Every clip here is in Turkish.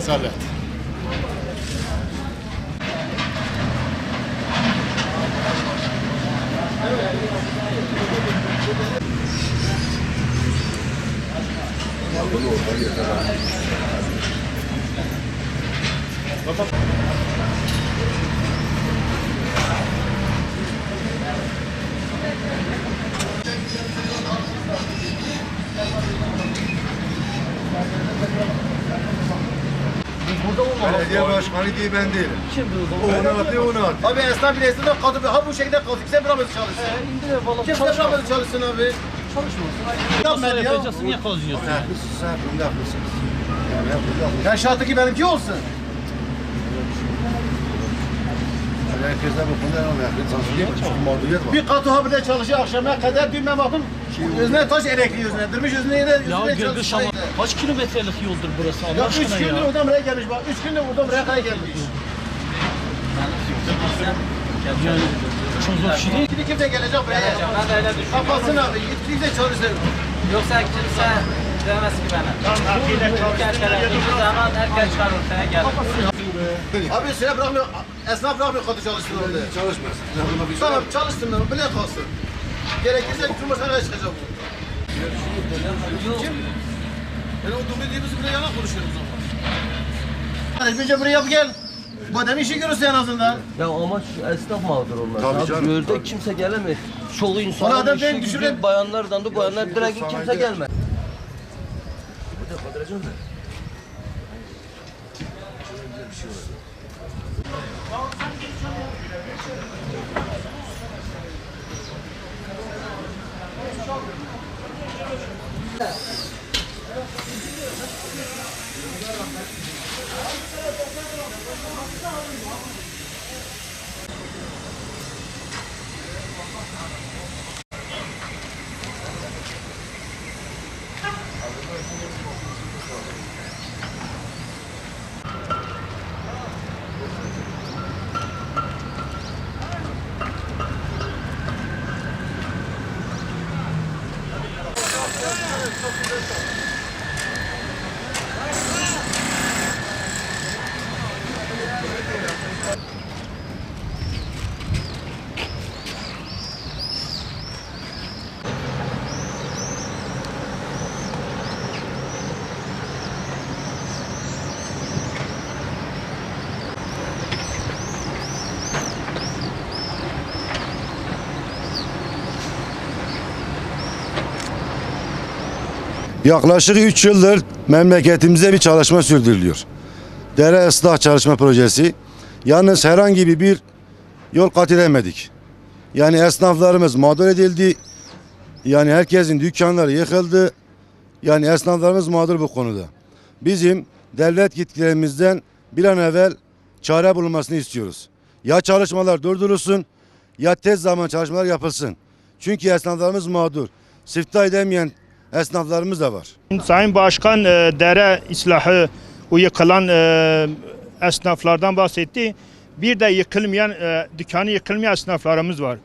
Rezalet. Belediye başkanı diye ben değilim. Kim bu? O onu atıyor, onu atıyor. Abi esnaf bile esnaf kaldı. Ha bu şekilde kaldı. Kimse bırakmadı çalışsın. İndir valla Kimse bırakmadı çalışsın abi. çalışmasın. Yapma Nasıl ya. yapacaksın? Niye kazıyorsun? Haklısınız, sen bunda haklısınız. Yani ben bunda haklısınız. Ya şartı benimki olsun. Yani herkesle bu konuda ama çok mağduriyet var. Bir katı ha burada çalışıyor akşama kadar. Dün ben baktım. Özüne taş erekli özüne. Durmuş özüne yine Ya özüne Gırgış ama çalışıyor. kaç kilometrelik yoldur burası Allah Ya 3 aşkına gündür ya. oradan buraya gelmiş bak. 3 gündür buradan buraya kadar gelmiş. Yani çok zor bir şey değil. Şimdi kimse gelecek buraya. Ben de öyle düşünüyorum. Kapatsın abi. Kimse çalışsın. Yoksa kimse demez ki bana. Ülke hiçbir zaman herkes çıkar ortaya gelir. Abi şey bırakmıyor. Esnaf bırakmıyor katı çalışsın orada. Çalışmasın. Ben buna bir şey Tamam çalışsın ben. Bile kalsın. Gerekirse Cumhurbaşkanı'na çıkacak bu. Kim? Yani o duble diye biz buraya yalan konuşuyoruz o zaman. Yani önce buraya yap gel. Bu adam işi görürse en azından. Ya amaç esnaf mağdur onlar. Tabii Abi canım, Gördük tabii. kimse gelemez. Çoğu Ona insanın adam işi ben gücü düşüreyim. bayanlardan da bayanlar şimdi direkt sanayide- kimse gelmez. Yaklaşık 3 yıldır memleketimizde bir çalışma sürdürülüyor. Dere ıslah çalışma projesi. Yalnız herhangi bir yol kat edemedik. Yani esnaflarımız mağdur edildi. Yani herkesin dükkanları yıkıldı. Yani esnaflarımız mağdur bu konuda. Bizim devlet yetkilerimizden bir an evvel çare bulunmasını istiyoruz. Ya çalışmalar durdurulsun ya tez zaman çalışmalar yapılsın. Çünkü esnaflarımız mağdur. Siftah edemeyen esnaflarımız da var. Sayın Başkan dere islahı o yıkılan esnaflardan bahsetti. Bir de yıkılmayan, dükkanı yıkılmayan esnaflarımız var.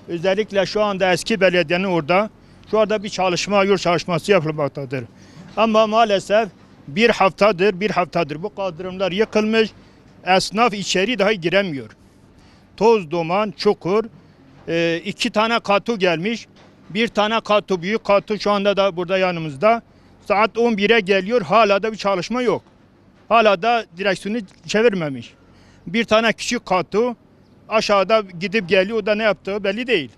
Özellikle şu anda eski belediyenin orada şu anda bir çalışma, yol çalışması yapılmaktadır. Ama maalesef bir haftadır bu kaldırımlar yıkılmış. Esnaf içeri dahi giremiyor. Toz, duman, çukur. 2 tane katu gelmiş. Bir tane katu, büyük katu şu anda da burada yanımızda. Saat 11'e geliyor, hala da bir çalışma yok. Hala da direksiyonu çevirmemiş. Bir tane küçük katu aşağıda gidip geliyor, o da ne yaptığı belli değil.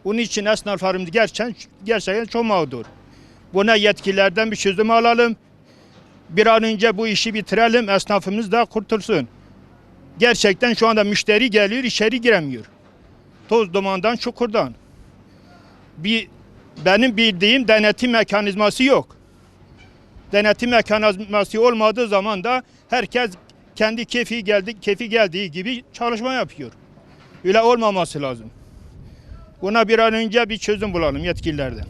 Onun için esnaflarımız gerçekten çok mağdur. Buna yetkililerden bir çözüm alalım. Bir an önce bu işi bitirelim, esnafımız da kurtulsun. Gerçekten şu anda müşteri geliyor, içeri giremiyor. Toz dumandan, çukurdan. Benim bildiğim denetim mekanizması yok. Denetim mekanizması olmadığı zaman da herkes kendi keyfi geldiği gibi çalışma yapıyor. Öyle olmaması lazım. Buna bir an önce bir çözüm bulalım yetkililerden.